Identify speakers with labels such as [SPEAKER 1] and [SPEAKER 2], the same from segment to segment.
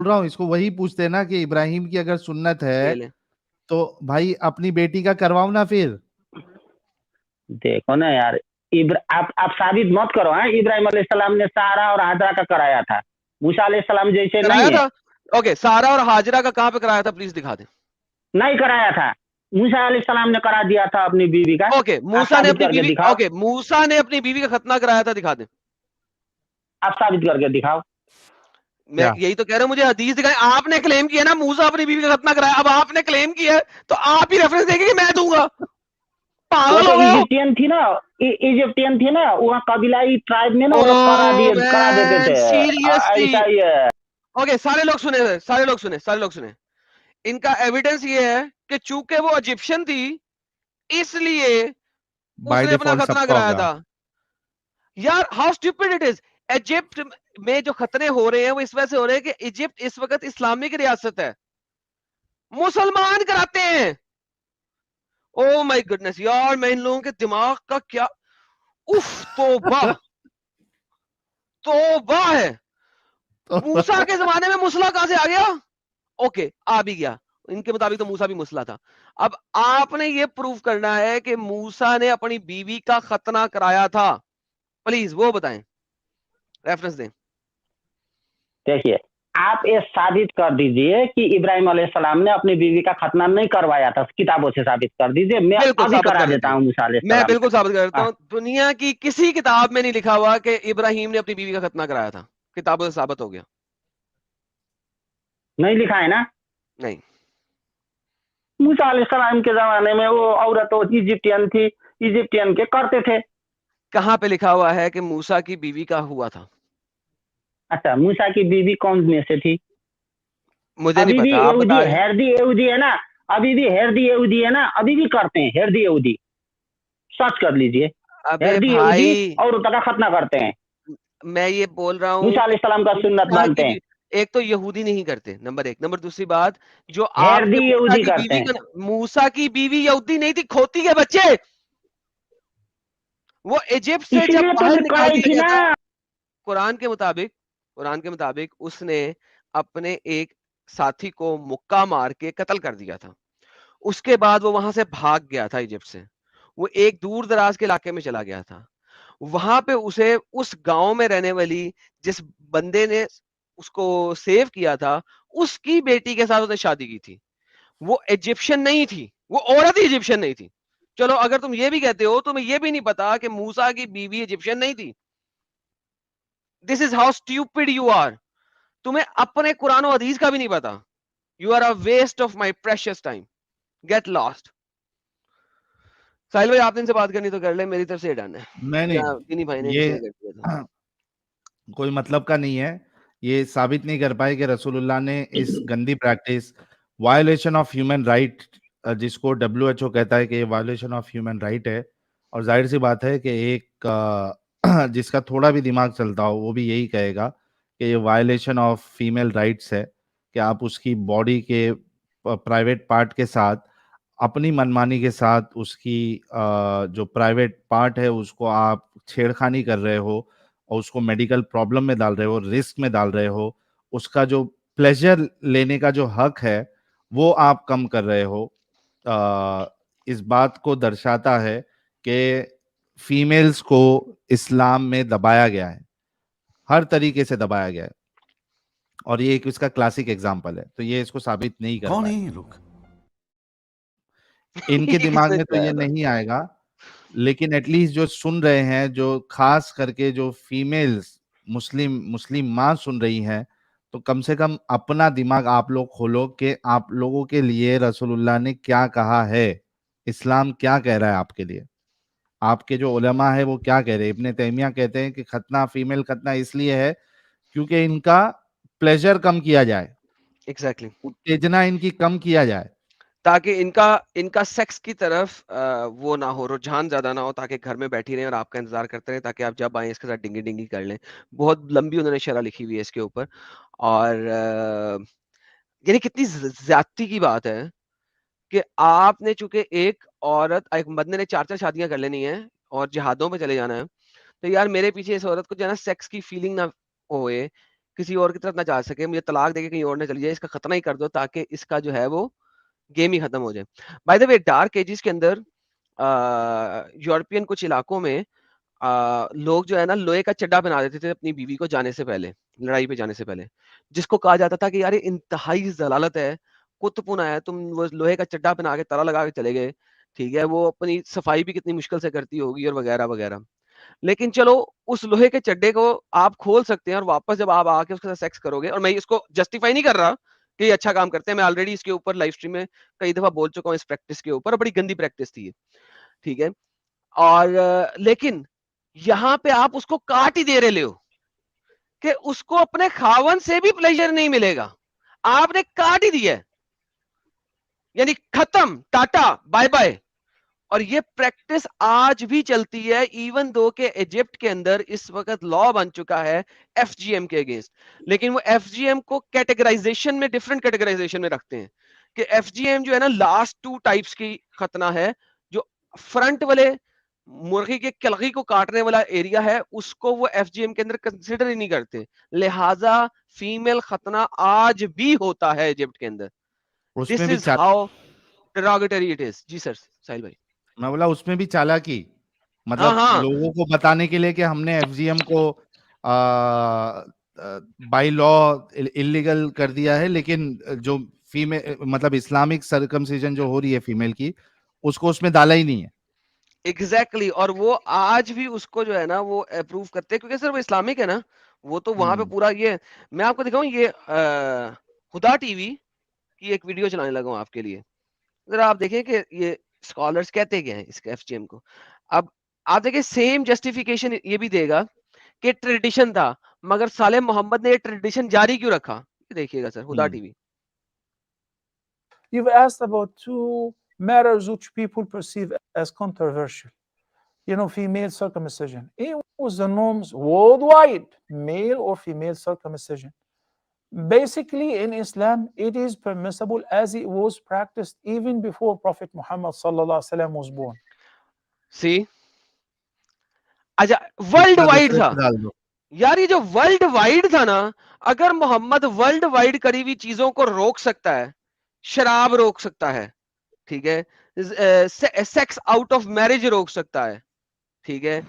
[SPEAKER 1] रहा हूँ, इसको वही पूछते हैं ना कि इब्राहिम की अगर सुन्नत है
[SPEAKER 2] ये ले।
[SPEAKER 1] तो भाई अपनी बेटी का करवाओ ना फिर।
[SPEAKER 2] देखो ना यार, आप साबित मत करो। हाँ, इब्राहिम अलैहिस्सलाम ने सारा और हाजरा का कराया था, मूसा अलैहिस्सलाम जैसे
[SPEAKER 3] कराया
[SPEAKER 2] नहीं है।
[SPEAKER 3] था? ओके, सारा और हाजरा का कहाँ पे कराया था, प्लीज दिखा दे।
[SPEAKER 2] नहीं कराया था, मूसा अलैहिस्सलाम ने करा दिया था अपनी बीवी का।
[SPEAKER 3] ओके,
[SPEAKER 2] आप
[SPEAKER 3] मूसा ने
[SPEAKER 2] साबित
[SPEAKER 3] अपनी
[SPEAKER 2] करके
[SPEAKER 3] बीवी,
[SPEAKER 2] दिखाओ।
[SPEAKER 3] ओके, मूसा ने अपनी बीवी का खतना कराया था, दिखा दे।
[SPEAKER 2] आप साबित करके दिखाओ।
[SPEAKER 3] मैं
[SPEAKER 1] क्या
[SPEAKER 3] यही तो कह रहा हूँ, मुझे हदीस दिखाए। आपने क्लेम किया ना मूसा अपनी बीवी का खतना कराया, अब आपने क्लेम किया है तो आप ही रेफरेंस देंगे कि मैं दूंगा?
[SPEAKER 2] वो
[SPEAKER 3] पागल
[SPEAKER 2] तो
[SPEAKER 3] हो गए हो?
[SPEAKER 2] इजिप्टियन थी ना, इजिप्टियन थी ना, वहाँ कबीलाई ट्राइब में ना
[SPEAKER 3] ओ
[SPEAKER 2] वो लोग करा देते
[SPEAKER 3] मैन,
[SPEAKER 2] थे।
[SPEAKER 3] सीरियसली?
[SPEAKER 2] ऐसा ही है।
[SPEAKER 3] ओके, सारे लोग सुने, सारे लोग सुने, सारे लोग सुने। इनका एविडेंस ये है कि चूंकि वो इजिप्शियन थी, इसलिए
[SPEAKER 1] बाय
[SPEAKER 3] उसने अपना
[SPEAKER 1] डिफॉल्ट
[SPEAKER 3] खतना
[SPEAKER 1] सबका
[SPEAKER 3] कराया
[SPEAKER 1] होगा?
[SPEAKER 3] था। यार how stupid it is. Egypt में जो खतरे हो रहे हैं वो इस वजह से हो रहे हैं कि इजिप्ट इस वक्त इस्लामिक रियासत है, मुसलमान कराते हैं। ओ माय गुडनेस यार, मैं इन लोगों के दिमाग का क्या, उफ, तौबा, तौबा है।
[SPEAKER 1] तो
[SPEAKER 3] मूसा के जमाने में मुसला कहां से आ गया? ओके, आ भी गया। इनके मुताबिक तो मूसा भी मुसला था। अब आपने ये प्रूव करना है कि मूसा ने अपनी बीवी का खतना कराया था। प्लीज वो बताएं, रेफरेंस दें।
[SPEAKER 2] देखिए, आप ये साबित कर दीजिए कि इब्राहिम अलैहिस्सलाम ने अपनी बीवी का खतना नहीं करवाया था, किताबों से साबित कर दीजिए। मैं
[SPEAKER 3] बिल्कुल
[SPEAKER 2] अभी
[SPEAKER 3] साबित
[SPEAKER 2] करा
[SPEAKER 3] कर देता
[SPEAKER 2] देता
[SPEAKER 3] हूं।
[SPEAKER 2] हूँ मूसा
[SPEAKER 3] मैं
[SPEAKER 2] अलैहिस्सलाम
[SPEAKER 3] बिल्कुल साबित कर देता
[SPEAKER 2] का।
[SPEAKER 3] हूं, दुनिया की किसी किताब में नहीं लिखा हुआ कि इब्राहिम ने अपनी बीवी का खतना कराया था। किताबों से साबित हो गया।
[SPEAKER 2] नहीं लिखा है ना?
[SPEAKER 3] नहीं।
[SPEAKER 2] मूसा अलैहिस्सलाम के जमाने में वो औरत तो इजिप्टियन थी, इजिप्टियन के करते थे।
[SPEAKER 3] कहां पे लिखा हुआ है कि मूसा की बीवी का हुआ था?
[SPEAKER 2] अच्छा, मूसा की बीवी कौन में से थी?
[SPEAKER 3] मुझे नहीं
[SPEAKER 2] अभी भी
[SPEAKER 3] पता, आप
[SPEAKER 2] यहूदी
[SPEAKER 3] बता रहे हैं।
[SPEAKER 2] हेरदी यहूदी है ना, अभी भी हेरदी यहूदी है ना, अभी भी करते हैं हेरदी यहूदी। सर्च कर लीजिए,
[SPEAKER 3] अबे
[SPEAKER 2] हेरदी यहूदी
[SPEAKER 3] भाई,
[SPEAKER 2] औरतों का खतना करते हैं,
[SPEAKER 3] मैं ये बोल रहा हूं
[SPEAKER 2] मूसा
[SPEAKER 3] कि
[SPEAKER 2] अलैहिस्सलाम का सुन्नत
[SPEAKER 3] मूसा की
[SPEAKER 2] मानते हैं।
[SPEAKER 3] एक तो यहूदी नहीं करते, नंबर एक। नंबर दूसरी बात, जो
[SPEAKER 2] हेरदी
[SPEAKER 3] आपने मूसा
[SPEAKER 2] यहूदी
[SPEAKER 3] की
[SPEAKER 2] करते
[SPEAKER 3] बीवी
[SPEAKER 2] हैं।
[SPEAKER 3] का, मूसा की बीवी यहूदी नहीं थी, खोती के बच्चे। वो इजिप्ट से जब
[SPEAKER 2] इसीलिए तो
[SPEAKER 3] बाहर निकाल
[SPEAKER 2] कराई
[SPEAKER 3] दिया
[SPEAKER 2] थी
[SPEAKER 3] गया
[SPEAKER 2] ना।
[SPEAKER 3] था, कुरान के मुताबिक, कुरान के मुताबिक उसने अपने एक साथी को मुक्का मार के कत्ल कर दिया था। उसके बाद वो वहां से भाग गया था इजिप्ट से। वो एक दूर दराज के इलाके में चला गया था। वहां पे उसे उस गांव में रहने वाली जिस बंदे ने उसको सेव किया था, उसकी बेटी के साथ उसने शादी की थी। वो इजिप्शियन नहीं थी, वो औरत ही इजिप्शियन नहीं थी। चलो अगर तुम ये भी कहते हो, तुम्हें ये भी नहीं पता कि मूसा की बीवी इजिप्शियन नहीं थी। This is how stupid you are. तुम्हें अपने कुरान और हदीस का भी नहीं पता। You are a waste of my precious time. Get lost. Sahil भाई, आपने इनसे बात करनी तो कर ले, मेरी तरफ से डन है।
[SPEAKER 1] नहीं नहीं,
[SPEAKER 3] या किन्हीं भाई ने
[SPEAKER 1] ये
[SPEAKER 3] इनसे कर दिया था।
[SPEAKER 1] कोई मतलब का नहीं है। ये साबित नहीं कर पाए कि रसूलुल्लाह ने इस गंदी practice, violation of human right, जिसको डब्ल्यूएचओ कहता है कि ये वायलेशन ऑफ ह्यूमन राइट है। और जाहिर सी बात है कि एक जिसका थोड़ा भी दिमाग चलता हो वो भी यही कहेगा कि ये वायलेशन ऑफ फीमेल राइट्स है, कि आप उसकी बॉडी के प्राइवेट पार्ट के साथ अपनी मनमानी के साथ उसकी जो प्राइवेट पार्ट है उसको आप छेड़खानी कर रहे हो और उसको मेडिकल प्रॉब्लम में डाल रहे हो, रिस्क में डाल रहे हो। उसका जो प्लेजर लेने का जो हक है वो आप कम कर रहे हो। इस बात को दर्शाता है कि फीमेल्स को इस्लाम में दबाया गया है, हर तरीके से दबाया गया है। और ये एक इसका क्लासिक एग्जाम्पल है, तो ये इसको साबित नहीं कर
[SPEAKER 4] कौन है
[SPEAKER 1] पाए।
[SPEAKER 4] ये लोग?
[SPEAKER 1] इनके
[SPEAKER 3] ये
[SPEAKER 1] दिमाग
[SPEAKER 3] किसने
[SPEAKER 1] में तो ये
[SPEAKER 3] चलाया था?
[SPEAKER 1] नहीं आएगा, लेकिन एटलीस्ट जो सुन रहे हैं, जो खास करके जो फीमेल्स मुस्लिम मुस्लिम माँ सुन रही हैं, तो कम से कम अपना दिमाग आप लोग खोलो कि आप लोगों के लिए रसूलुल्लाह ने क्या कहा है, इस्लाम क्या कह रहा है आपके लिए। आपके जो उलमा है वो क्या कह रहे हैं। इब्ने तैमिया कहते हैं कि खतना, फीमेल खतना इसलिए है क्योंकि इनका प्लेजर कम किया जाए,
[SPEAKER 3] एग्जैक्टली exactly.
[SPEAKER 1] उत्तेजना इनकी कम किया जाए।
[SPEAKER 3] ताकि इनका इनका सेक्स की तरफ वो ना हो, रुझान ज्यादा ना हो, ताकि घर में बैठी रहें और आपका इंतजार करते रहें ताकि आप जब आए इसके साथ डिंगी डिंगी कर लें। बहुत लंबी उन्होंने शरह लिखी हुई है इसके ऊपर। और यानी कितनी ज्यादती की बात है कि आपने चूंकि एक औरत, एक बंदे ने चार चार शादियां कर लेनी है और जिहादों पे चले जाना है, तो यार मेरे पीछे इस औरत को जो है ना सेक्स की फीलिंग ना होए, किसी और की तरफ ना जा सके, मुझे तलाक देके कहीं और ना चली जाए, इसका खतना ही कर दो ताकि इसका जो है वो गेम ही खत्म हो जाए। By the way dark ages के अंदर यूरोपियन कुछ इलाकों में लोग जो है ना लोहे का चड्डा बना देते थे अपनी बीवी को जाने से पहले, लड़ाई पे जाने से पहले, जिसको कहा जाता था कि यार ये इंतहाई जलालत है, कुत्तपुना है, तुम वो लोहे का चड्डा बना के ताला लगा के चले गए, ठीक है, वो अपनी सफाई भी कितनी मुश्किल से करती होगी और वगैरह वगैरह। लेकिन चलो उस लोहे के चड्डे को आप खोल सकते हैं और वापस जब आप आके उसके साथ सेक्स करोगे, और मैं इसको जस्टिफाई नहीं कर रहा कि ये अच्छा काम करते हैं, मैं ऑलरेडी इसके ऊपर लाइव स्ट्रीम में कई दफा बोल चुका हूँ इस प्रैक्टिस के ऊपर, बड़ी गंदी प्रैक्टिस थी ये, ठीक है। और लेकिन यहाँ पे आप उसको काट ही दे रहे हो कि उसको अपने खावन से भी प्लेजर नहीं मिलेगा, आपने काट ही दिया है, यानी खत्म, टाटा बाय बाय। और ये प्रैक्टिस आज भी चलती है, इवन दो के इजिप्ट के अंदर इस वक्त लॉ बन चुका है एफजीएम के अगेंस्ट, लेकिन वो एफजीएम को कैटेगराइजेशन में, डिफरेंट कैटेगराइजेशन में रखते हैं कि एफजीएम जो है ना लास्ट 2 टाइप्स की खतना है, जो फ्रंट वाले मुर्गी के कलगी को काटने वाला एरिया है उसको वो एफजीएम के अंदर कंसिडर ही नहीं करते, लिहाजा फीमेल खतना आज भी होता है इजिप्ट के अंदर। दिस
[SPEAKER 1] उसमें भी
[SPEAKER 3] is how derogatory it is. जी सर साहिल भाई।
[SPEAKER 1] मैं बोला उसमें भी चालाकी,
[SPEAKER 3] हाँ
[SPEAKER 1] मतलब
[SPEAKER 3] हाँ
[SPEAKER 1] लोगों को बताने के लिए कि हमने एफजीएम को बाय लॉ इलीगल कर दिया है, लेकिन जो फीमेल मतलब इस्लामिक सर्कमसिजन जो हो रही है फीमेल की, उसको उसमें डाला ही नहीं है।
[SPEAKER 3] एग्जैक्टली और वो आज भी उसको जो है ना वो अप्रूव करते हैं क्योंकि सर वो इस्लामिक है ना, वो तो वहां पे पूरा ये, मैं आपको दिखाऊं ये हुदा टीवी की एक वीडियो चलाने लगा हूं आपके लिए, जरा आप देखें कि ये स्कॉलर्स कहते क्या हैं इसके एफजीएम को। अब आप देखिए सेम जस्टिफिकेशन ये भी देगा कि ट्रेडिशन था, मगर साले मोहम्मद ने ये ट्रेडिशन जारी क्यों रखा, ये देखिएगा sir Huda TV.
[SPEAKER 4] You've asked about 2 matters which people perceive as controversial. You know, female circumcision. It was the norms worldwide, male or female circumcision. Basically, in Islam, it is permissible as it was practiced even before Prophet Muhammad was born.
[SPEAKER 3] सी अच्छा world wide था
[SPEAKER 1] डाल दो।
[SPEAKER 3] यार, ये जो world wide था ना, अगर मोहम्मद वर्ल्ड वाइड करी हुई चीजों को रोक सकता है, शराब रोक सकता है, ठीक है, सेक्स आउट ऑफ मैरिज रोक सकता है, ठीक है,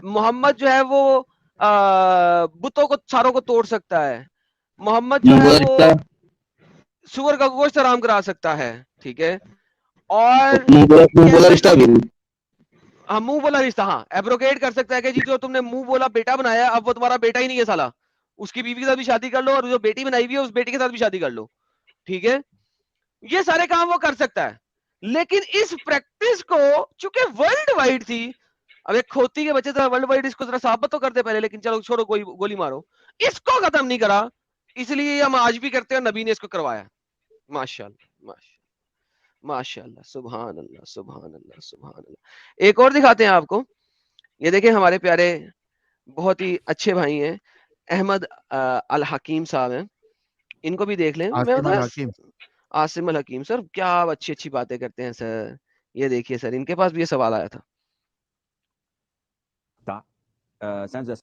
[SPEAKER 3] मोहम्मद जो है वो बुतों को सारों को तोड़ सकता है, मोहम्मद जो है वो सुअर का गोश्त हराम करा सकता है, ठीक है, और हाँ मुंह बोला रिश्ता, हाँ एब्रोगेट कर सकता है कि जी जो तुमने मुंह बोला बेटा बनाया अब वो तुम्हारा बेटा ही नहीं है साला, उसकी बीवी के साथ भी शादी कर लो और जो बेटी बनाई हुई है उस बेटी के साथ भी शादी कर लो, ठीक है, ये सारे काम वो कर सकता है। लेकिन इस प्रैक्टिस को चूंकि वर्ल्ड वाइड थी, अब एक खोती के बच्चे वर्ल्ड वाइड इसको जरा साबित तो करते पहले, लेकिन चलो छोड़ो गोली मारो, इसको खत्म नहीं करा, इसलिए हम आज भी करते हैं, नबी ने इसको करवाया। माशाल्लाह माशाल्लाह, सुभान अल्लाह सुभान अल्लाह सुभान अल्लाह। एक और दिखाते हैं आपको, ये देखें हमारे प्यारे बहुत ही अच्छे भाई हैं अहमद अल हकीम साहब हैं, इनको भी देख लें। आसिम अल हकीम सर क्या अच्छी अच्छी बातें करते हैं सर, ये देखिए सर इनके पास भी ये सवाल आया था।
[SPEAKER 5] Census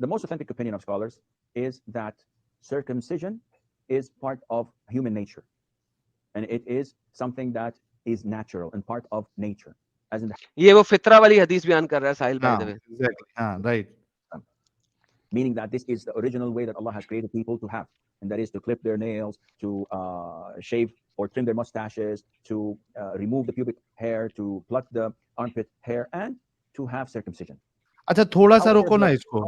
[SPEAKER 5] The most authentic opinion of scholars is that circumcision is part of human nature, and it is something that is natural and part of nature. As in
[SPEAKER 3] ये वो फितरा वाली हदीस बयान कर रहा है साहिल by the way.
[SPEAKER 1] Exactly. Right.
[SPEAKER 5] Meaning that this is the original way that Allah has created people to have, and that is to clip their nails, to shave or trim their mustaches, to remove the pubic hair, to pluck the armpit hair, and to have circumcision.
[SPEAKER 1] अच्छा थोड़ा सा रोको ना इसको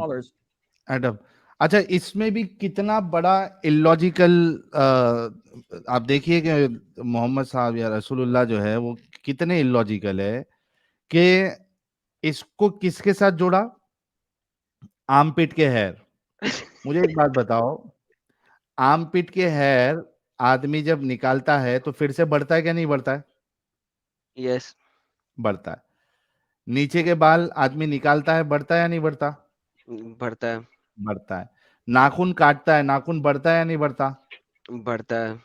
[SPEAKER 1] Adam. अच्छा इसमें भी कितना बड़ा इलॉजिकल, आप देखिए कि मोहम्मद साहब या रसूलुल्लाह जो है वो कितने इलॉजिकल है कि इसको किसके साथ जोड़ा, आर्मपिट के हेयर। मुझे एक बात बताओ, आर्मपिट के हेयर आदमी जब निकालता है तो फिर से बढ़ता है क्या नहीं बढ़ता है?
[SPEAKER 3] यस
[SPEAKER 1] बढ़ता है। नीचे के बाल आदमी निकालता है, बढ़ता है या नहीं बढ़ता?
[SPEAKER 3] बढ़ता है।
[SPEAKER 1] बढ़ता है। नाखून काटता है, नाखून बढ़ता है या नहीं बढ़ता? बढ़ता
[SPEAKER 3] है।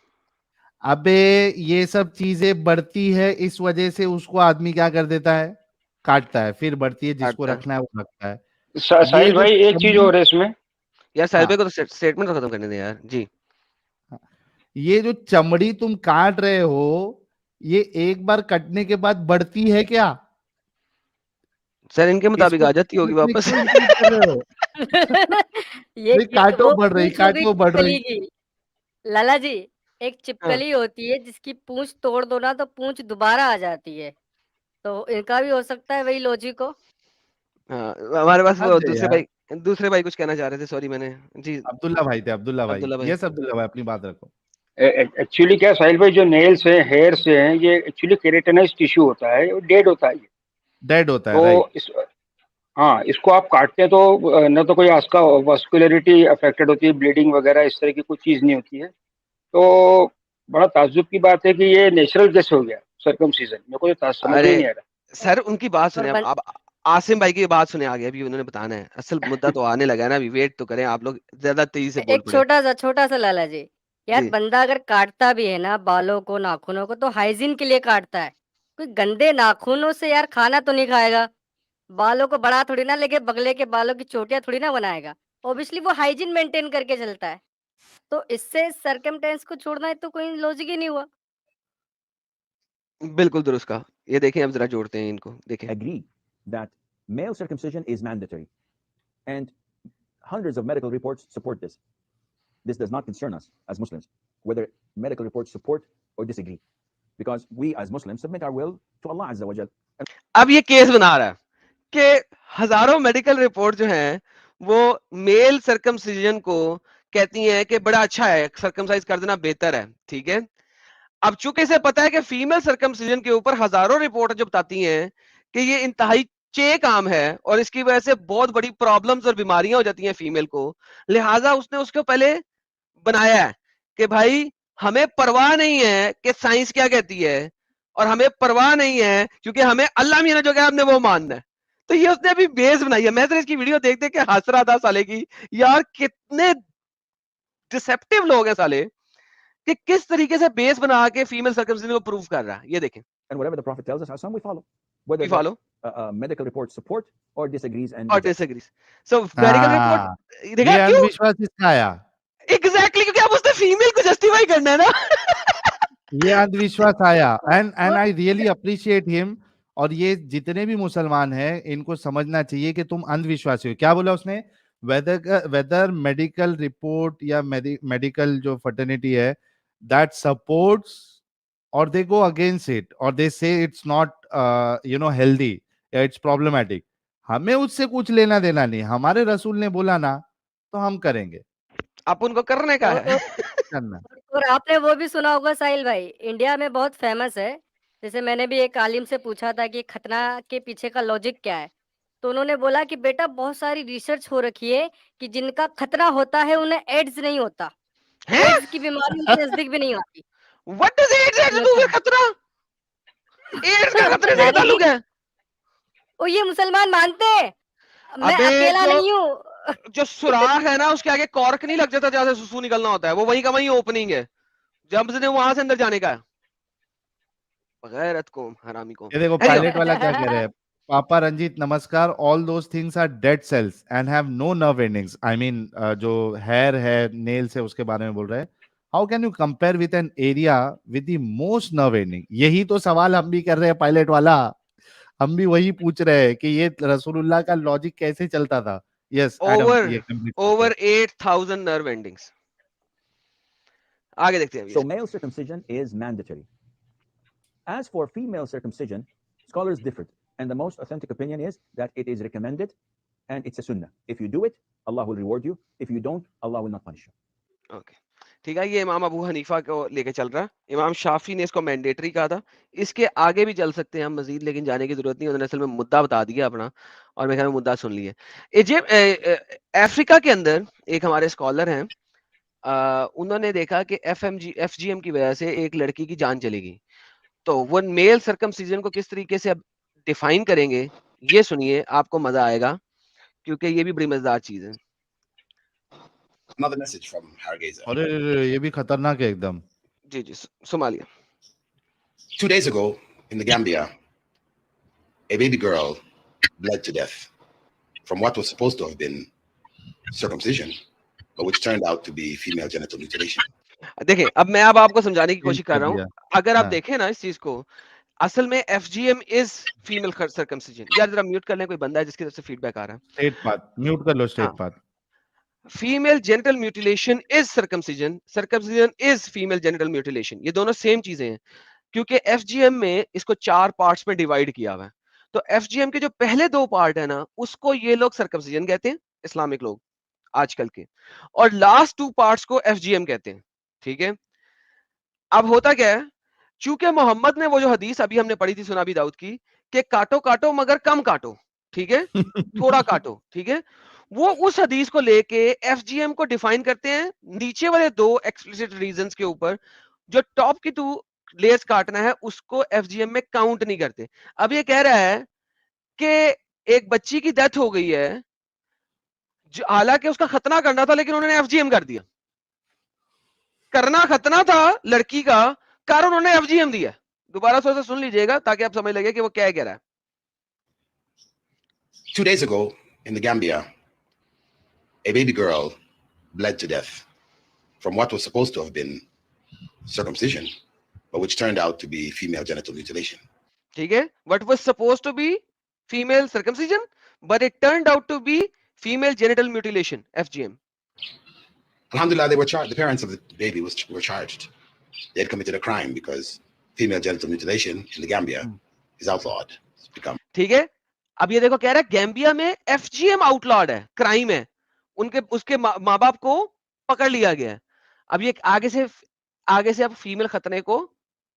[SPEAKER 1] अबे ये सब चीजें बढ़ती है, इस वजह से उसको आदमी क्या कर देता है, काटता है, फिर बढ़ती है, जिसको रखना है वो रखता है।
[SPEAKER 6] साहिल भाई एक चीज और है इसमें,
[SPEAKER 3] यार साहिल
[SPEAKER 1] हाँ।
[SPEAKER 3] भाई को तो स्टेटमेंट तो खत्म करने दे यार जी।
[SPEAKER 1] ये जो चमड़ी तुम काट रहे हो, ये एक बार कटने के बाद बढ़ती है क्या?
[SPEAKER 3] सर इनके मुताबिक
[SPEAKER 1] इसको
[SPEAKER 3] आ जाती होगी
[SPEAKER 1] इसमें
[SPEAKER 3] वापस।
[SPEAKER 1] क्यों इंक्लूड कर रहे हो? नहीं,
[SPEAKER 7] ये
[SPEAKER 1] काटो
[SPEAKER 7] वो
[SPEAKER 1] बढ़ रही,
[SPEAKER 7] पूंछ हो गई
[SPEAKER 1] काटो बढ़ रही।
[SPEAKER 7] चिपकली की। लाला जी, एक
[SPEAKER 3] हाँ।
[SPEAKER 7] चिपकली होती है जिसकी पूंछ तोड़ दो ना तो पूंछ दोबारा आ जाती है, तो इनका भी हो सकता है वही लॉजिक हो।
[SPEAKER 3] हाँ, हमारे पास वो
[SPEAKER 1] हद है यार।
[SPEAKER 3] दूसरे भाई कुछ कहना चाह रहे थे, सॉरी मैंने जी।
[SPEAKER 1] अब्दुल्ला भाई थे, अब्दुल्ला भाई।
[SPEAKER 3] अब्दुल्ला भाई।
[SPEAKER 1] यस अब्दुल्ला भाई, अपनी बात रखो।
[SPEAKER 6] एक्चुअली क्या साहिल भाई, जो नेल्स है, हेयर से हैं, ये एक्चुअली केराटिनाइज टिश्यू होता है, वो डेड होता है ये।
[SPEAKER 1] डेड होता है,
[SPEAKER 6] तो
[SPEAKER 1] राइट।
[SPEAKER 6] हाँ, इसको आप काटते हैं तो न तो कोई इसका वास्कुलरिटी अफेक्टेड होती है, ब्लीडिंग वगैरह इस तरह की कोई चीज़ नहीं होती है। तो बड़ा ताज्जुब की बात है कि ये नेचुरल कैसे हो गया सर्कमसीजन, मेरे को तो समझ में ही
[SPEAKER 3] अरे
[SPEAKER 6] नहीं आ रहा।
[SPEAKER 3] सर उनकी बात सुने,
[SPEAKER 7] और बन-
[SPEAKER 3] अब आसिम भाई की बात सुने आगे, अभी उन्होंने बताना है, असल मुद्दा तो आने लगा है ना, अभी वेट तो करें, आप लोग ज्यादा तेजी से बोल
[SPEAKER 7] एक
[SPEAKER 3] पड़े।
[SPEAKER 7] छोटा सा लाला जी, यार
[SPEAKER 3] जी।
[SPEAKER 7] बंदा अगर काटता भी है ना बालों को नाखूनों को तो हाइजीन के लिए काटता है। कोई गंदे नाखूनों से यार खाना तो नहीं खाएगा, बालों को बड़ा थोड़ी ना लेके बगले के बालों की चोटियां थोड़ी ना बनाएगा। ऑब्वियसली वो हाइजीन मेंटेन करके चलता है, तो इससे सरकमटेंस को छोड़ना है तो कोई लॉजिक ही नहीं हुआ।
[SPEAKER 3] बिल्कुल दुरुस्त कहा। ये देखें, अब जरा जोड़ते हैं इनको, देखें।
[SPEAKER 5] agree that male circumcision is mandatory, and hundreds of medical reports support this. This does not concern us as Muslims, whether medical reports support or disagree, because we as Muslims submit our will to Allah Azza wa Jal.
[SPEAKER 3] अब ये case बना रहा है कि हजारों medical report जो हैं वो मेल सर्कमसिजन को कहती हैं कि बड़ा अच्छा है, सर्कमसाइज कर देना बेहतर है, ठीक है। अब चूंकि इसे पता है कि फीमेल सर्कमसिजन के ऊपर हजारों रिपोर्ट जो बताती हैं कि ये इंतहाई चे काम है और इसकी वजह से बहुत बड़ी प्रॉब्लम्स और बीमारियां हो जाती हैं फीमेल को, लिहाजा उसने उसको पहले बनाया है कि भाई हमें परवाह नहीं है कि साइंस क्या कहती है, और हमें परवाह नहीं है क्योंकि हमें अल्लाह मियां ने जो कहा हमने वो मानना है। तो ये उसने अभी बेस बनाई है। मैं तो इसकी वीडियो देख देख के हंस रहा था साले की, यार कितने डिसेप्टिव लोग हैं साले, कि किस तरीके से बेस बना के फीमेल सर्कमसिजन को प्रूव कर रहा है। ये देखें,
[SPEAKER 5] And whatever the Prophet tells us, Hassan, we follow, whether
[SPEAKER 3] we
[SPEAKER 5] the
[SPEAKER 3] follow
[SPEAKER 5] medical reports support or disagrees and
[SPEAKER 3] or
[SPEAKER 5] rejects.
[SPEAKER 3] disagrees. So medical report
[SPEAKER 1] हाँ,
[SPEAKER 3] देखा
[SPEAKER 1] ये
[SPEAKER 3] क्यों?
[SPEAKER 1] अंधविश्वास इसका आया।
[SPEAKER 3] एग्जैक्टली, क्योंकि अब उसने फीमेल को जस्टिफाई करना है ना।
[SPEAKER 1] ये अंधविश्वास आया, and I really appreciate him. और ये जितने भी मुसलमान हैं इनको समझना चाहिए कि तुम अंधविश्वासी हो। क्या बोला उसने? वेदर मेडिकल रिपोर्ट या मेडिकल जो फर्टिनिटी है दैट सपोर्ट्स और दे गो अगेंस्ट इट और दे से इट्स नॉट हेल्दी या इट्स प्रॉब्लमेटिक, हमें उससे कुछ लेना देना नहीं। हमारे रसूल ने बोला ना तो हम करेंगे।
[SPEAKER 3] आप उनको करने का
[SPEAKER 7] और,
[SPEAKER 3] है।
[SPEAKER 1] करना
[SPEAKER 7] और आपने वो भी सुना होगा साहिल भाई, इंडिया में बहुत फेमस है। जैसे मैंने भी एक आलिम से पूछा था कि खतना के पीछे का लॉजिक क्या है, तो उन्होंने बोला कि बेटा बहुत सारी रिसर्च हो रखी है कि जिनका खतना होता है उन्हें एड्स नहीं होता,
[SPEAKER 3] हैं?
[SPEAKER 7] एड्स की बीमारी उनके नजदीक भी नहीं आती।
[SPEAKER 3] What is AIDS and to with खतरा? एड्स का खतरे से क्या
[SPEAKER 7] यानी
[SPEAKER 3] ताल्लुक
[SPEAKER 7] कि
[SPEAKER 3] है?
[SPEAKER 7] ओ ये मुसलमान मानते हैं, मैं
[SPEAKER 3] अबे
[SPEAKER 7] अकेला नहीं हूँ।
[SPEAKER 3] जो सुराख है ना उसके आगे कॉर्क नहीं लग जाता जहां से सुसु निकलना होता है, वो वहीं का वहीं ओपनिंग है, जब से वहां से अंदर जाने का है। बगैरत को, हरामी को।
[SPEAKER 1] ये देखो पायलट वाला क्या कह रहे हैं। पापा रंजीत नमस्कार, all those things are dead cells and have no nerve endings. I mean जो हेयर है, नेल्स है, उसके बारे में बोल रहे हैं। How can you compare with an area with the most nerve ending? यही तो सवाल हम भी कर रहे हैं पायलट वाला। हम भी वही पूछ रहे हैं कि ये रसूलुल्लाह का लॉजिक कैसे चलता था। यस एडम, ये
[SPEAKER 3] ओवर 8000 नर्व एंडिंग्स। आगे देखते हैं।
[SPEAKER 5] So male circumcision is mandatory. As for female circumcision, scholars differed, and the most authentic opinion is that it is recommended and it's a sunnah. If you do it, Allah will reward you. If you don't, Allah will not punish you.
[SPEAKER 3] Okay, ठीक है। ये इमाम Abu Hanifa को लेके चल रहा है। इमाम शाफी ने इसको मैंडेटरी कहा था। इसके आगे भी चल सकते हैं हम मजीद, लेकिन जाने की जरूरत नहीं, उन्होंने असल में मुद्दा बता दिया अपना, और मैं कह रहा हूं मुद्दा सुन लिए। अफ्रीका के अंदर एक हमारे स्कॉलर हैं, उन्होंने देखा कि एफजीएम की वजह से एक लड़की की जान चलेगी। तो वो मेल सर्कमसिजन को किस तरीके से अब डिफाइन करेंगे, ये सुनिए, आपको मजा आएगा, क्योंकि ये भी बड़ी मजेदार चीज है।
[SPEAKER 8] Another message from Hargeisa.
[SPEAKER 1] अरे ये भी खतरनाक है एकदम।
[SPEAKER 3] जी जी, Somalia.
[SPEAKER 8] 2 days ago in the Gambia, a baby girl bled to death from what was supposed to have been circumcision, but which turned out to be female genital mutilation.
[SPEAKER 3] देखिए अब मैं अब आपको समझाने की
[SPEAKER 1] चेंज
[SPEAKER 3] कोशिश कर
[SPEAKER 1] कर
[SPEAKER 3] रहा हूँ।
[SPEAKER 1] दिया।
[SPEAKER 3] अगर आप
[SPEAKER 1] हाँ।
[SPEAKER 3] देखें ना इस चीज को, असल में FGM इज फीमेल सर्कमसिजन। यार जरा म्यूट कर लें, कोई बंदा है जिसकी तरफ से फीडबैक आ रहा है।
[SPEAKER 1] स्ट्रेट पाथ म्यूट कर लो,
[SPEAKER 3] हाँ।
[SPEAKER 1] Straight path.
[SPEAKER 3] Female genital mutilation is circumcision, circumcision is female genital mutilation, ये दोनों सेम चीजें हैं। क्योंकि FGM में इसको 4 पार्ट्स में डिवाइड किया हुआ है। तो FGM के जो पहले 2 पार्ट है ना, उसको ये लोग सर्कमसिजन कहते हैं, इस्लामिक लोग आजकल के, और लास्ट 2 पार्ट्स को FGM कहते हैं। ठीक है, अब होता क्या है, चूंकि मोहम्मद ने वो जो हदीस अभी हमने पढ़ी थी सुनाबी दाऊद की, कि काटो काटो मगर कम काटो, ठीक है, थोड़ा काटो, ठीक है, वो उस हदीस को लेके FGM को डिफाइन करते हैं नीचे वाले 2 एक्सप्लिसिट रीजंस के ऊपर। जो टॉप की 2 लेयर्स काटना है उसको FGM में काउंट नहीं करते। अब ये कह रहा है कि एक बच्ची की डेथ हो गई है, हालांकि उसका खतना करना था लेकिन उन्होंने FGM कर दिया। करना खतना था लड़की का, कर उन्होंने FGM दिया। दोबारा से सुन लीजिएगा ताकि आप समझ लगे कि वो क्या कह रहा है।
[SPEAKER 8] 2 days ago in the Gambia, a baby girl bled to death from what was supposed to have been circumcision, but which turned out to be female genital mutilation.
[SPEAKER 3] ठीक है, what was supposed to be female circumcision, but it turned out to be female genital mutilation, FGM.
[SPEAKER 8] Alhamdulillah, they were charged. The parents of the baby were charged. They had committed a crime because female genital mutilation in the Gambia is outlawed. It's become.
[SPEAKER 3] ठीक है, अब ये देखो कह रहा है Gambia में FGM outlawed है, क्राइम है, उनके उसके माँ बाप को पकड़ लिया गया है। अब ये आगे से अब फीमेल खतने को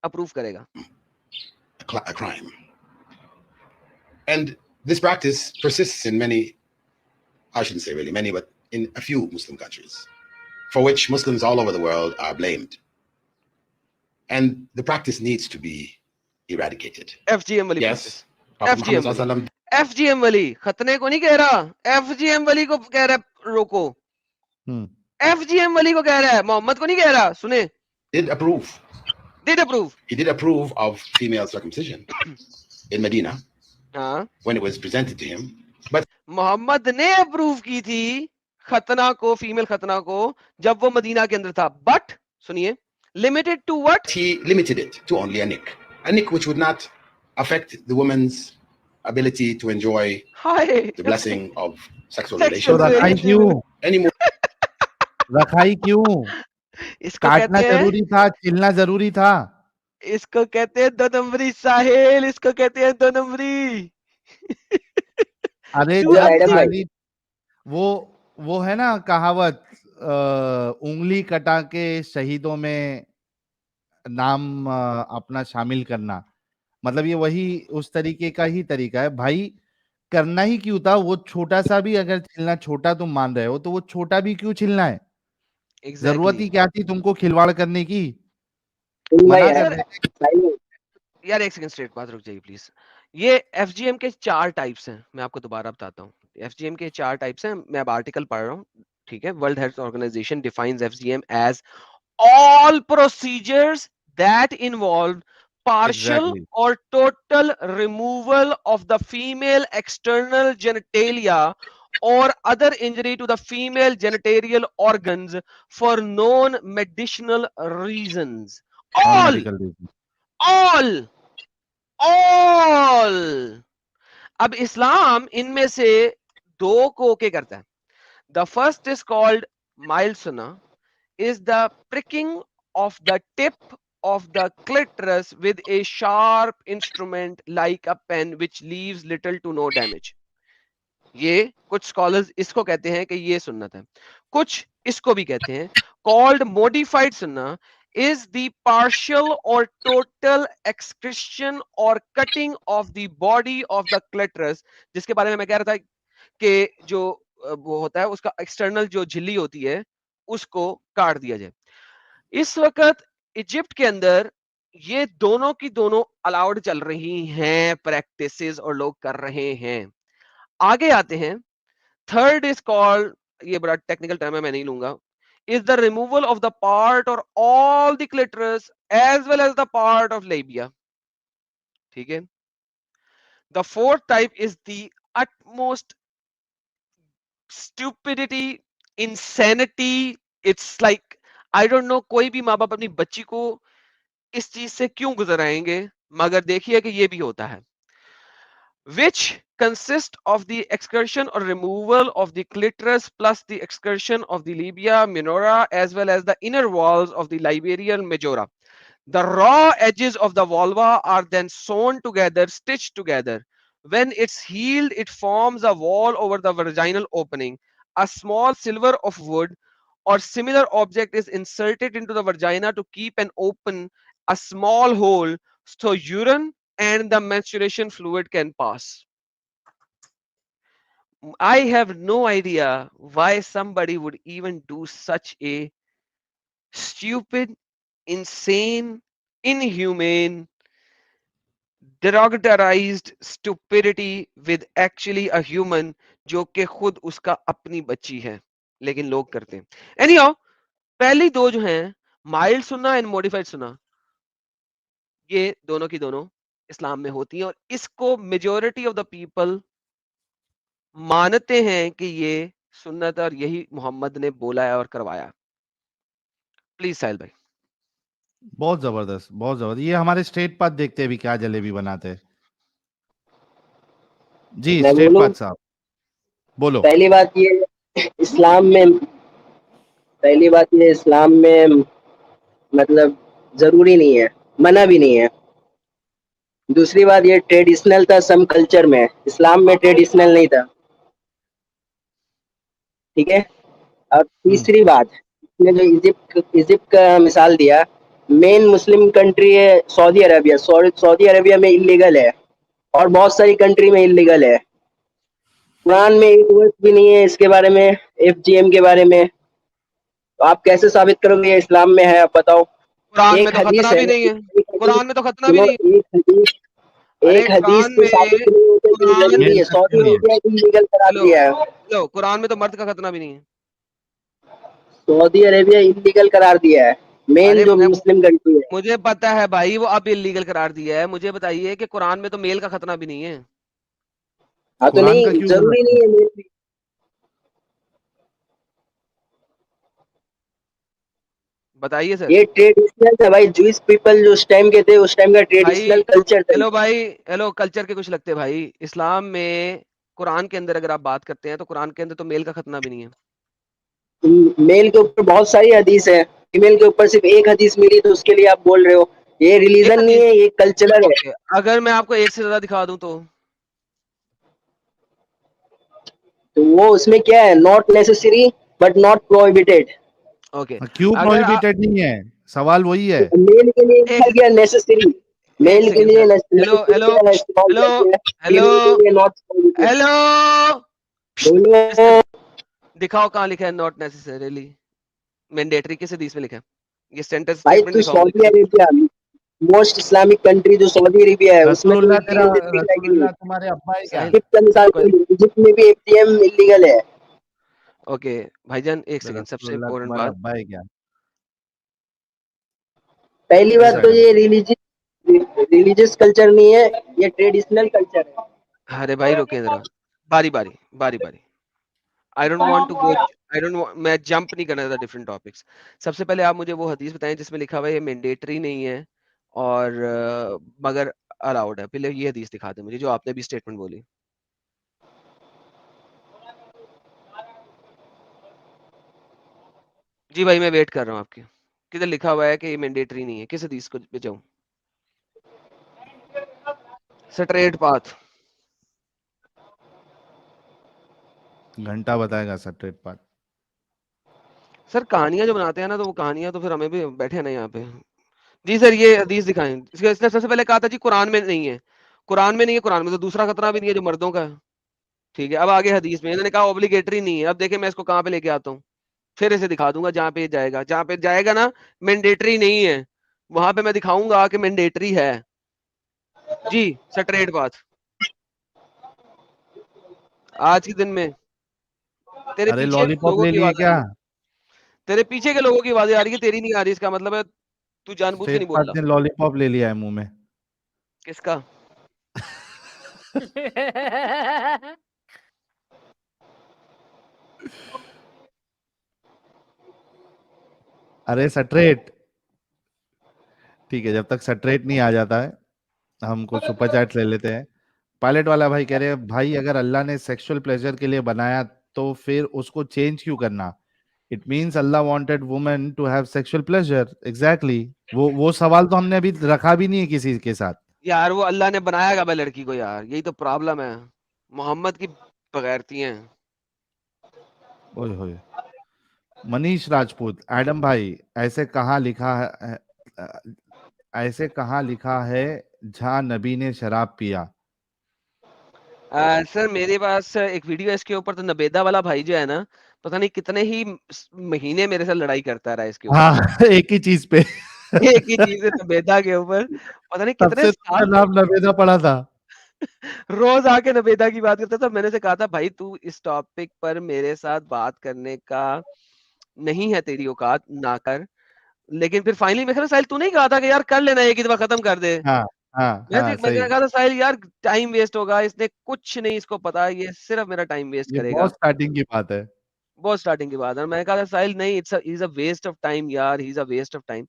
[SPEAKER 3] अप्रूव करेगा।
[SPEAKER 8] A crime. And this practice persists in many, I shouldn't say really many, but in a few Muslim countries, for which Muslims all over the world are blamed. And the practice needs to be eradicated.
[SPEAKER 3] FGM वाली
[SPEAKER 8] Yes.
[SPEAKER 3] FGM
[SPEAKER 8] Prophet
[SPEAKER 3] FGM वाली खतने को नहीं कह रहा, FGM वाली को कह रहा है रोको। FGM वाली को कह रहा है, मोहम्मद को नहीं कह रहा। सुने,
[SPEAKER 8] did approve.
[SPEAKER 3] He
[SPEAKER 8] did approve of female circumcision in Medina
[SPEAKER 3] हाँ,
[SPEAKER 8] when it was presented to him. But
[SPEAKER 3] Mohammad ने अप्रूव की थी खतना को, फीमेल खतना को, जब वो मदीना के अंदर था। बट सुनिए, limited to what?
[SPEAKER 8] he limited it to only a nick which would not affect the woman's ability to enjoy the blessing of sexual
[SPEAKER 3] Sexual
[SPEAKER 8] relations.
[SPEAKER 1] रखाई क्यों?
[SPEAKER 8] Anymore.
[SPEAKER 1] रखाई क्यों?
[SPEAKER 3] इसको
[SPEAKER 1] काटना
[SPEAKER 3] कहते हैं,
[SPEAKER 1] जरूरी था, छिलना जरूरी था।
[SPEAKER 3] इसको कहते हैं 2 नंबरी साहिल, इसको कहते हैं 2 नंबरी।
[SPEAKER 1] अरे
[SPEAKER 3] तू
[SPEAKER 1] जब
[SPEAKER 2] मैडम भाई।
[SPEAKER 1] खाली वो है ना कहावत, उंगली कटा के शहीदों में नाम अपना शामिल करना, मतलब ये वही उस तरीके का ही तरीका है भाई। करना ही क्यों था? वो छोटा सा भी अगर छिलना छोटा तुम मान रहे हो तो वो छोटा भी क्यों छिलना है? जरूरत ही क्या थी तुमको खिलवाड़ करने की? मना कर देते।
[SPEAKER 3] यार एक सेकंड, स्ट्रेट बात रुक जाइए प्लीज। ये FGM के 4 टाइप्स हैं, मैं आपको दोबारा बताता हूँ। FGM के 4 टाइप्स हैं, मैं अब आर्टिकल पढ़ रहा हूँ, ठीक है। World Health Organization defines FGM as all procedures that involve partial or total removal of the female external genitalia or other injury to the female genital organs for non medicinal reasons. all अब इस्लाम इनमें से 2 को क्या करता है? The first is called mild sunnah, is the pricking of the tip of the clitoris with a sharp instrument like a pen which leaves little to no damage. ये कुछ scholars इसको कहते हैं कि ये सुन्नत है, कुछ इसको भी कहते हैं। called modified sunnah is the partial or total excretion or cutting of the body of the clitoris, जिसके बारे में मैं कह रहा था कि जो वो होता है उसका एक्सटर्नल जो झिल्ली होती है उसको काट दिया जाए। इस वक्त इजिप्ट के अंदर ये दोनों की दोनों अलाउड चल रही हैं प्रैक्टिसेस और लोग कर रहे हैं। आगे आते हैं, थर्ड इज कॉल्ड, ये बड़ा टेक्निकल टर्म है मैं नहीं लूंगा, is the removal of the part or all the clitoris as well as the part of labia. ठीक है। The fourth type is the utmost stupidity, insanity. It's like I don't know, कोई भी माँ बाप अपनी बच्ची को इस चीज से क्यों गुजराएंगे, मगर देखिए कि ये भी होता है. Which consist of the excursion or removal of the clitoris plus the excursion of the labia minora as well as the inner walls of the labial majora. The raw edges of the vulva are then sewn together, stitched together. When it's healed, it forms a wall over the vaginal opening. A small sliver of wood or similar object is inserted into the vagina to keep and open a small hole so urine and the menstruation fluid can pass. I have no idea why somebody would even do such a stupid, insane, inhumane, derogatorized stupidity with actually a human जो कि खुद उसका अपनी बच्ची है, लेकिन लोग करते हैं. Anyhow, पहली दो जो हैं, माइल्ड सुन्ना एंड मॉडिफाइड सुन्ना, ये दोनों की दोनों इस्लाम में होती हैं और इसको मेजॉरिटी ऑफ द पीपल मानते हैं कि ये सुन्नत और यही मोहम्मद ने बोला है और करवाया. प्लीज साहिल भाई.
[SPEAKER 1] बहुत जबरदस्त. ये हमारे स्ट्रेट पाथ देखते हैं भी क्या जलेबी बनाते हैं. जी
[SPEAKER 9] मैं
[SPEAKER 1] स्ट्रेट
[SPEAKER 9] बोलूं?
[SPEAKER 1] पाथ साहब बोलो.
[SPEAKER 9] पहली बात ये इस्लाम में मतलब जरूरी नहीं है, मना भी नहीं है. दूसरी बात ये ट्रेडिशनल था सम कल्चर में, इस्लाम में ट्रेडिशनल नहीं था. ठीक है. और तीसरी बात, इसने जो इजिप्ट का मिसाल दिया, मेन मुस्लिम कंट्री है सऊदी अरेबिया. सऊदी अरेबिया में इलीगल है और बहुत सारी कंट्री में इलीगल है. कुरान में एक वर्ड भी नहीं है इसके बारे में, एफजीएम के बारे में. तो आप कैसे साबित करोगे ये इस्लाम में है? आप बताओ.
[SPEAKER 3] कुरान में
[SPEAKER 9] एक
[SPEAKER 3] तो
[SPEAKER 9] हदीस
[SPEAKER 3] खतना
[SPEAKER 9] है,
[SPEAKER 3] भी नहीं है. कुरान में तो खतना भी
[SPEAKER 9] सुनो,
[SPEAKER 3] नहीं है.
[SPEAKER 9] एक हदीस
[SPEAKER 3] कुरान
[SPEAKER 9] से
[SPEAKER 3] में
[SPEAKER 9] साबित नहीं होता कि
[SPEAKER 3] कुरान
[SPEAKER 9] जरूरी है. सऊदी अरेबिया इलीगल करार
[SPEAKER 3] हेलो
[SPEAKER 9] दिया है.
[SPEAKER 3] हेलो, कुरान में तो मर्द का खतना भी नहीं है.
[SPEAKER 9] सऊदी अरेबिया इलीगल करार दिया है, मेन
[SPEAKER 3] अरे
[SPEAKER 9] जो मुस्लिम कंट्री है.
[SPEAKER 3] मुझे पता है भाई, वो अब इलीगल करार दिया है. मुझे बताइए कि कुरान में तो मेल का खतना भी नहीं है.
[SPEAKER 9] हाँ तो
[SPEAKER 1] कुरान का
[SPEAKER 9] नहीं,
[SPEAKER 1] क्यों
[SPEAKER 9] जरूरी
[SPEAKER 1] गलत
[SPEAKER 9] नहीं है मेल भी.
[SPEAKER 3] बताइए सर.
[SPEAKER 9] ये ट्रेडिशनल था भाई. जूइश पीपल जो उस टाइम के थे, उस टाइम का ट्रेडिशनल
[SPEAKER 3] भाई
[SPEAKER 9] कल्चर था.
[SPEAKER 3] हेलो भाई, हेलो, कल्चर के कुछ लगते भाई. इस्लाम में कुरान के अंदर अगर आप बात करते हैं तो कुरान के अंदर तो मेल का खतना भी नहीं है.
[SPEAKER 9] मेल के ऊपर बहुत सारी हदीस है, फीमेल के ऊपर सिर्फ एक हदीस मिली तो उसके लिए आप बोल रहे हो. ये
[SPEAKER 3] एक
[SPEAKER 9] रिलीजन नहीं
[SPEAKER 3] हदीस.
[SPEAKER 9] है, ये कल्चरल है.
[SPEAKER 3] ओके, अगर मैं आपको एक से ज्यादा दिखा दूं
[SPEAKER 9] तो वो उसमें क्या है, not necessary but not prohibited.
[SPEAKER 3] Okay,
[SPEAKER 1] क्यों
[SPEAKER 3] अगर
[SPEAKER 1] प्रोहिबिटेड नहीं है? सवाल वही है.
[SPEAKER 9] मेल के लिए लिखा गया नेसेसरी,
[SPEAKER 3] एक
[SPEAKER 9] मेल के
[SPEAKER 3] सेकंड
[SPEAKER 9] लिए
[SPEAKER 3] सर. हेलो हेलो
[SPEAKER 9] इस्तेमाल
[SPEAKER 3] हेलो
[SPEAKER 9] किया गया,
[SPEAKER 3] हेलो
[SPEAKER 9] फीमेल के लिए नॉट प्रोहिबिटेड.
[SPEAKER 3] हेलो,
[SPEAKER 9] बोलो.
[SPEAKER 3] दिखाओ कहाँ लिखा है नॉट नेसेसरीली मैंडेटरी. किस हदीस में लिखा है ये सेंटेंस
[SPEAKER 9] भाई
[SPEAKER 3] स्टेटमेंट?
[SPEAKER 9] तू
[SPEAKER 3] दिखाओ मुझे.
[SPEAKER 9] Saudi Arabia, most Islamic country जो सऊदी अरेबिया है, उसमें तो
[SPEAKER 1] रसूलुल्लाह तुम्हारे अब्बा है क्या?
[SPEAKER 3] साहिल,
[SPEAKER 9] इजिप्ट का मिसाल, इजिप्ट में भी एफटीएम इलीगल है.
[SPEAKER 3] ओके भाईजान, एक सेकंड. सबसे
[SPEAKER 1] रसूलुल्लाह
[SPEAKER 3] इम्पोर्टेंट
[SPEAKER 1] तुम्हारे
[SPEAKER 3] बात,
[SPEAKER 1] अब्बा है क्या?
[SPEAKER 9] पहली
[SPEAKER 3] एक
[SPEAKER 9] बात तो
[SPEAKER 3] सेकंड.
[SPEAKER 9] ये रिलीजियस कल्चर नहीं है, ये ट्रेडिशनल कल्चर है.
[SPEAKER 3] अरे भाई रुके जरा. बारी बारी बारी बारी. I don't want to go, मैं जंप नहीं करना था डिफरेंट टॉपिक्स. सबसे पहले आप मुझे वो हदीस बताएं जिसमें लिखा हुआ है ये मैंडेटरी नहीं है और मगर अलाउड है. पहले ये हदीस दिखा दे मुझे जो आपने भी स्टेटमेंट बोली. जी भाई, मैं वेट कर रहा हूँ आपकी. किधर लिखा हुआ है कि ये मैंडेटरी नहीं है? किस हदीस को पे जाऊं? Straight path.
[SPEAKER 1] घंटा बताएगा सर स्ट्रेट पाथ.
[SPEAKER 3] सर कहानियां जो बनाते हैं ना, तो वो कहानियां तो फिर हमें भी बैठे हैं ना यहाँ पे. जी सर, ये हदीस दिखाएं. इसने सबसे पहले कहा था जी कुरान में नहीं है. कुरान में नहीं है. कुरान में तो दूसरा खतरा भी नहीं है जो मर्दों का है. ठीक है, अब आगे हदीस में इन्होंने कहा ऑब्लिगेटरी नहीं है. अब देखें मैं इसको कहाँ पे लेके आता हूँ. फिर इसे दिखा दूंगा जहाँ पे जाएगा. जहाँ पे जाएगा ना मैंडेटरी नहीं है, वहां पे मैं दिखाऊंगा कि मैंडेटरी है. जी स्ट्रेट पाथ. आज के दिन में तेरे
[SPEAKER 1] अरे
[SPEAKER 3] पीछे
[SPEAKER 1] लॉलीपॉप
[SPEAKER 3] लोगों
[SPEAKER 1] ले
[SPEAKER 3] की
[SPEAKER 1] लिए
[SPEAKER 3] आवाज आ
[SPEAKER 1] क्या?
[SPEAKER 3] रही है. तेरे पीछे के लोगों की आवाजें आ रही है, तेरी नहीं आ रही. इसका मतलब है तू जानबूझ के
[SPEAKER 1] स्ट्रेट
[SPEAKER 3] नहीं बोल
[SPEAKER 1] पाथ
[SPEAKER 3] रहा.
[SPEAKER 1] ने लॉलीपॉप ले लिया है मुंह में.
[SPEAKER 3] किसका?
[SPEAKER 1] अरे सटरेट, ठीक है, जब तक सटरेट नहीं आ जाता है हम कुछ सुपर चैट ले लेते हैं। पायलट वाला भाई कह रहे हैं भाई अगर अल्लाह ने सेक्सुअल प्लेजर के लिए बनाया तो फिर उसको चेंज क्यों करना? इट मीन्स अल्लाह wanted women to have sexual pleasure. Exactly, वो सवाल तो हमने अभी रखा भी नहीं है किसी के साथ।
[SPEAKER 3] यार वो अल्लाह ने बनाया कब है लड़की को यार, यही तो प्रॉब्लम है, मोहम्मद की बगैरती हैं।
[SPEAKER 1] ओए होए। मनीष राजपूत, एडम भाई ऐसे कहाँ लिखा है, ऐसे कहाँ लिखा है जहाँ नबी ने शराब पिया?
[SPEAKER 3] सर मेरे पास एक वीडियो है इसके ऊपर, तो नबेदा वाला भाई जो है ना, पता नहीं कितने ही महीने मेरे साथ लड़ाई करता रहा इसके ऊपर।
[SPEAKER 1] हाँ एक ही चीज पे।
[SPEAKER 3] एक ही चीज है नबेदा के ऊपर, पता नहीं कितने
[SPEAKER 1] सबसे
[SPEAKER 3] साल
[SPEAKER 1] नाम नवेदा पड़ा था।
[SPEAKER 3] रोज आके नबेदा की बात करता था। मैंने से कहा था भाई तू इस टॉपिक पर मेरे साथ बात करने का नहीं है, तेरी औकात ना कर। लेकिन फिर फाइनली मैं कहा साहिल तू नहीं कहा था कि यार कर लेना, एक ही दफा खत्म कर दे।
[SPEAKER 1] हाँ हाँ हाँ,
[SPEAKER 3] मैंने
[SPEAKER 1] सही।
[SPEAKER 3] कहा था साहिल यार टाइम वेस्ट होगा, इसने कुछ नहीं इसको पता, ये सिर्फ मेरा टाइम वेस्ट
[SPEAKER 1] ये
[SPEAKER 3] करेगा।
[SPEAKER 1] बहुत स्टार्टिंग की बात है।
[SPEAKER 3] बहुत स्टार्टिंग की बात है। मैंने कहा था साहिल नहीं, it's a waste of time यार, he is a waste of time.